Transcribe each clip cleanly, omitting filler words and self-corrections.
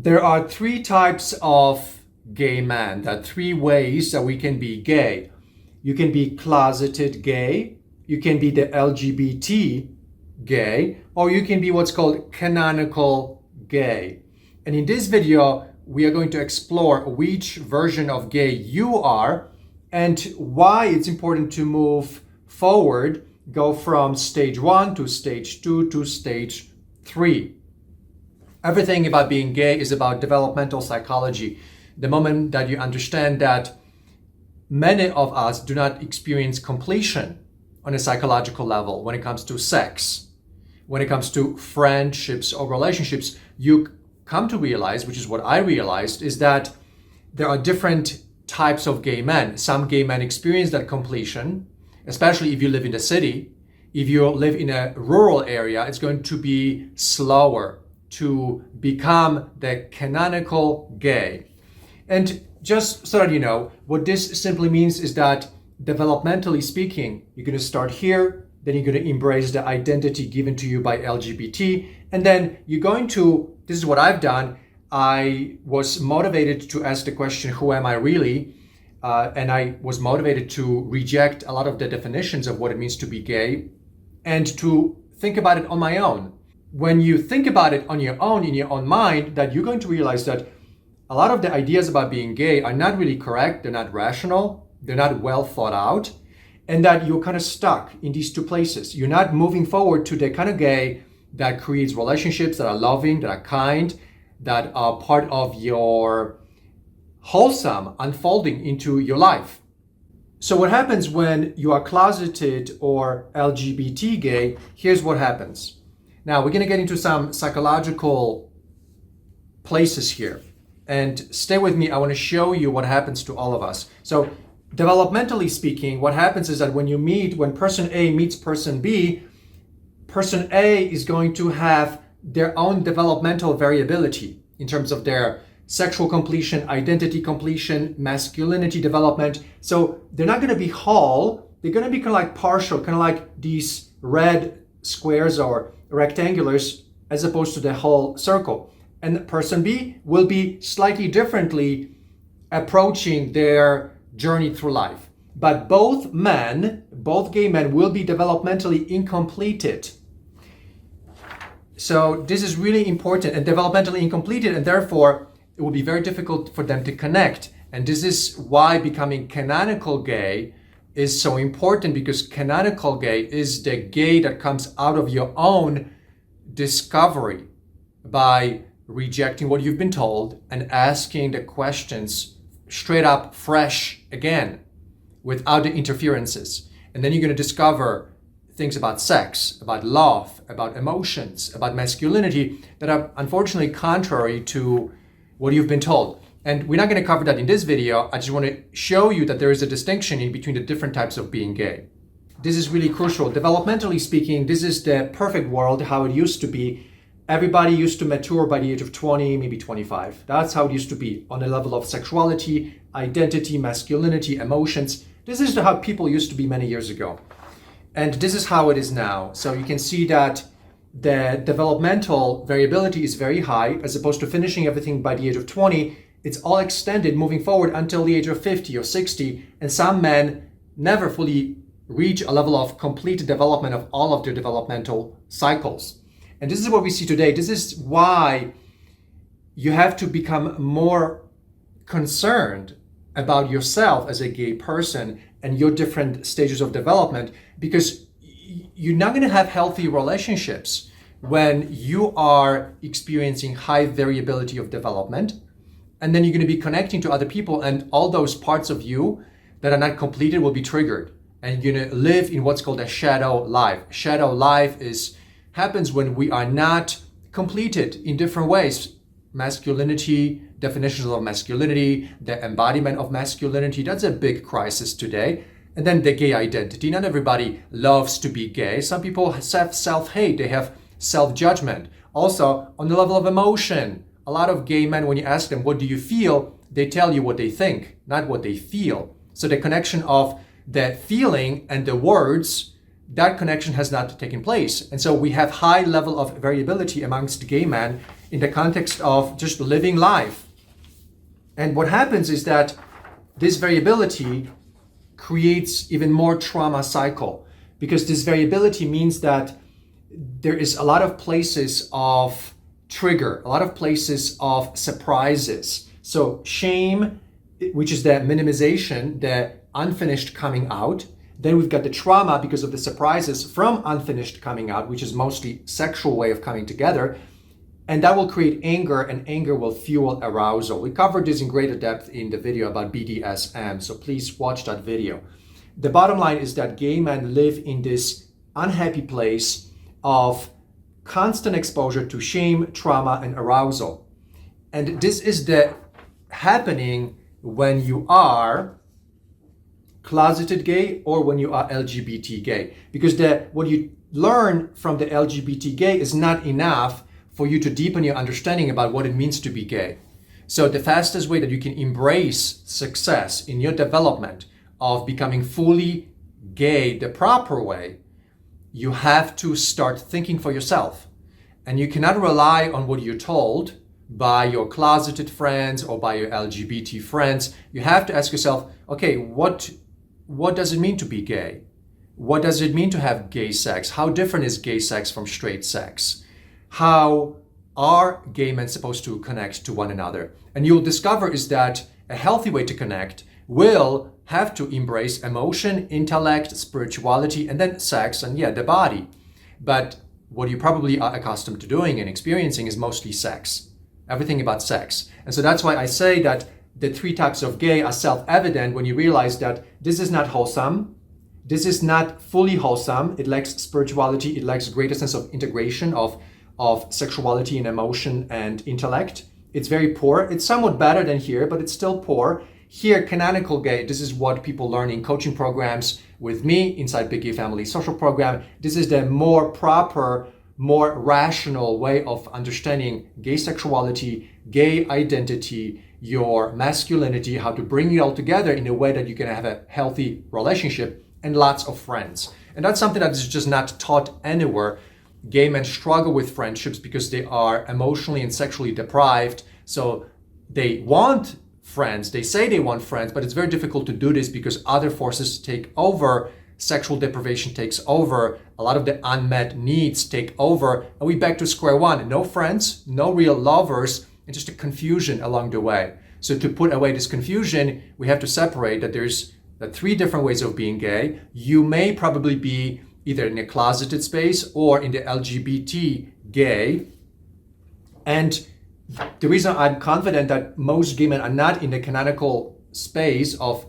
There are three types of gay men. There are three ways that we can be gay. You can be closeted gay, you can be the LGBT gay, or you can be what's called canonical gay. And in this video, we are going to explore which version of gay you are and why it's important to move forward, go from stage 1 to stage 2 to stage 3. Everything about being gay is about developmental psychology. The moment that you understand that many of us do not experience completion on a psychological level when it comes to sex, when it comes to friendships or relationships, you come to realize, which is what I realized, is that there are different types of gay men. Some gay men experience that completion, especially if you live in the city. If you live in a rural area, it's going to be slower to become the canonical gay. And just so that you know, what this simply means is that developmentally speaking, you're going to start here, then you're going to embrace the identity given to you by LGBT, and then you're going to, this is what I've done, I was motivated to ask the question, who am I really? And I was motivated to reject a lot of the definitions of what it means to be gay and to think about it on my own. When you think about it on your own, in your own mind, that you're going to realize that a lot of the ideas about being gay are not really correct, they're not rational, they're not well thought out, and that you're kind of stuck in these two places. You're not moving forward to the kind of gay that creates relationships that are loving, that are kind, that are part of your wholesome unfolding into your life. So what happens when you are closeted or LGBT gay? Here's what happens. Now we're going to get into some psychological places here. And stay with me, I want to show you what happens to all of us. So developmentally speaking, what happens is that when person A meets person B, person A is going to have their own developmental variability in terms of their sexual completion, identity completion, masculinity development. So they're not going to be whole, they're going to be kind of like partial, kind of like these red squares or rectangulars as opposed to the whole circle. And person B will be slightly differently approaching their journey through life. But both gay men will be developmentally incompleted. So this is really important, and developmentally incompleted, and therefore it will be very difficult for them to connect. And this is why becoming canonical gay is so important, because canonical gay is the gay that comes out of your own discovery by rejecting what you've been told and asking the questions straight up fresh again without the interferences. And then you're going to discover things about sex, about love, about emotions, about masculinity that are unfortunately contrary to what you've been told. And we're not going to cover that in this video. I just want to show you that there is a distinction in between the different types of being gay. This is really crucial. Developmentally speaking, this is the perfect world, how it used to be. Everybody used to mature by the age of 20, maybe 25. That's how it used to be on the level of sexuality, identity, masculinity, emotions. This is how people used to be many years ago. And this is how it is now. So you can see that the developmental variability is very high, as opposed to finishing everything by the age of 20. It's all extended moving forward until the age of 50 or 60. And some men never fully reach a level of complete development of all of their developmental cycles. And this is what we see today. This is why you have to become more concerned about yourself as a gay person and your different stages of development, because you're not going to have healthy relationships when you are experiencing high variability of development. And then you're going to be connecting to other people, and all those parts of you that are not completed will be triggered. And you're going to live in what's called a shadow life. Shadow life happens when we are not completed in different ways. Masculinity, definitions of masculinity, the embodiment of masculinity, that's a big crisis today. And then the gay identity. Not everybody loves to be gay. Some people have self-hate, they have self-judgment. Also, on the level of emotion, a lot of gay men, when you ask them, what do you feel? They tell you what they think, not what they feel. So the connection of the feeling and the words, that connection has not taken place. And so we have high level of variability amongst gay men in the context of just living life. And what happens is that this variability creates even more trauma cycle, because this variability means that there is a lot of places of trigger, a lot of places of surprises. So shame, which is the minimization, the unfinished coming out. Then we've got the trauma because of the surprises from unfinished coming out, which is mostly sexual way of coming together. And that will create anger, and anger will fuel arousal. We covered this in greater depth in the video about BDSM, so please watch that video. The bottom line is that gay men live in this unhappy place of constant exposure to shame, trauma, and arousal. And this is the happening when you are closeted gay or when you are LGBT gay. Because what you learn from the LGBT gay is not enough for you to deepen your understanding about what it means to be gay. So the fastest way that you can embrace success in your development of becoming fully gay the proper way, you have to start thinking for yourself. And you cannot rely on what you're told by your closeted friends or by your LGBT friends. You have to ask yourself, okay, what does it mean to be gay? What does it mean to have gay sex? How different is gay sex from straight sex? How are gay men supposed to connect to one another? And you'll discover is that a healthy way to connect will have to embrace emotion, intellect, spirituality, and then sex, and the body. But what you probably are accustomed to doing and experiencing is mostly sex. Everything about sex. And so that's why I say that the three types of gay are self-evident when you realize that this is not wholesome. This is not fully wholesome. It lacks spirituality. It lacks greater sense of integration of sexuality and emotion and intellect. It's very poor. It's somewhat better than here, but it's still poor. Here, canonical gay, this is what people learn in coaching programs with me inside Big Gay Family Social Program. This is the more proper, more rational way of understanding gay sexuality, gay identity, your masculinity, how to bring it all together in a way that you can have a healthy relationship and lots of friends. And that's something that is just not taught anywhere. Gay men struggle with friendships because they are emotionally and sexually deprived. So they want friends. They say they want friends, but it's very difficult to do this because other forces take over. Sexual deprivation takes over. A lot of the unmet needs take over. And we back to square one. No friends, no real lovers, and just a confusion along the way. So to put away this confusion, we have to separate that there's the three different ways of being gay. You may probably be either in a closeted space or in the LGBT gay. And the reason I'm confident that most gay men are not in the canonical space of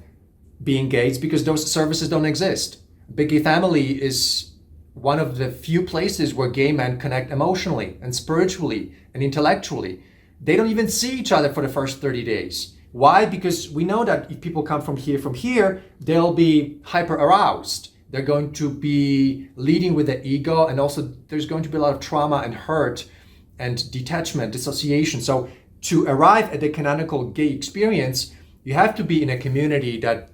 being gay is because those services don't exist. Big Gay Family is one of the few places where gay men connect emotionally and spiritually and intellectually. They don't even see each other for the first 30 days. Why? Because we know that if people come from here, they'll be hyper aroused. They're going to be leading with the ego, and also there's going to be a lot of trauma and hurt and detachment, dissociation. So to arrive at the canonical gay experience, you have to be in a community that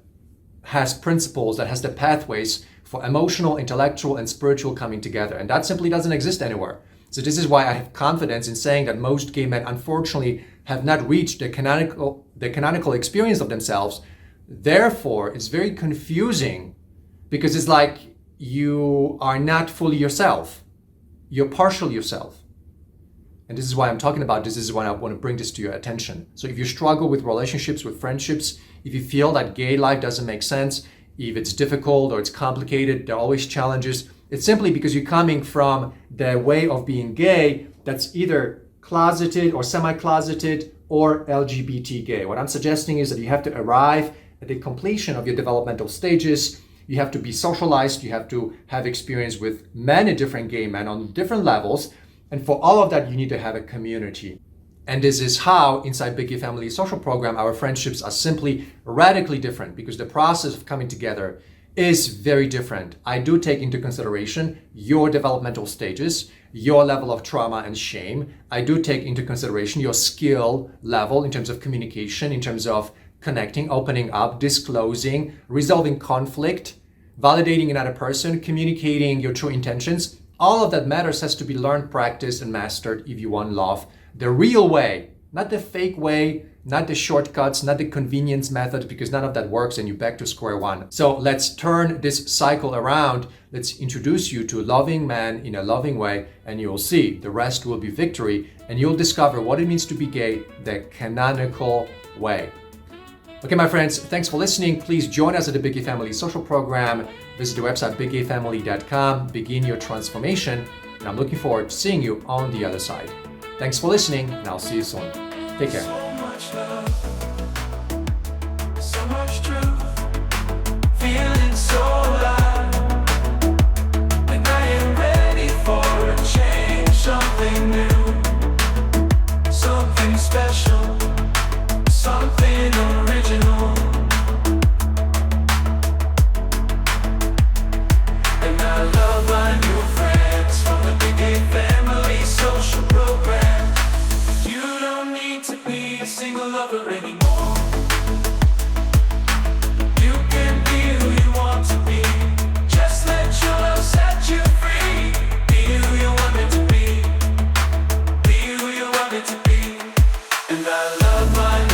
has principles, that has the pathways for emotional, intellectual, and spiritual coming together. And that simply doesn't exist anywhere. So this is why I have confidence in saying that most gay men, unfortunately, have not reached the canonical experience of themselves. Therefore, it's very confusing because it's like you are not fully yourself. You're partial yourself. And this is why I'm talking about this. This is why I want to bring this to your attention. So if you struggle with relationships, with friendships, if you feel that gay life doesn't make sense, if it's difficult or it's complicated, there are always challenges, it's simply because you're coming from the way of being gay that's either closeted or semi-closeted or LGBT gay. What I'm suggesting is that you have to arrive at the completion of your developmental stages. You have to be socialized. You have to have experience with many different gay men on different levels. And for all of that, you need to have a community. And this is how, inside Big Gay Family Social Program, our friendships are simply radically different because the process of coming together is very different. I do take into consideration your developmental stages, your level of trauma and shame. I do take into consideration your skill level in terms of communication, in terms of connecting, opening up, disclosing, resolving conflict, validating another person, communicating your true intentions. All of that matters has to be learned, practiced, and mastered if you want love the real way, not the fake way, not the shortcuts, not the convenience method, because none of that works and you're back to square one. So let's turn this cycle around. Let's introduce you to a loving man in a loving way, and you'll see the rest will be victory, and you'll discover what it means to be gay the canonical way. Okay, my friends, thanks for listening. Please join us at the Big Gay Family social program. Visit the website biggayfamily.com. Begin your transformation, and I'm looking forward to seeing you on the other side. Thanks for listening, and I'll see you soon. Take care. So much love, so much truth, feeling so alive, and I am ready for a change, something new, something special, something original. And I love my new friends from the Big Gay Family social program. You don't need to be a single lover anymore. You can be who you want to be. Just let your love set you free. Be who you want it to be. Be who you want it to be. And I love my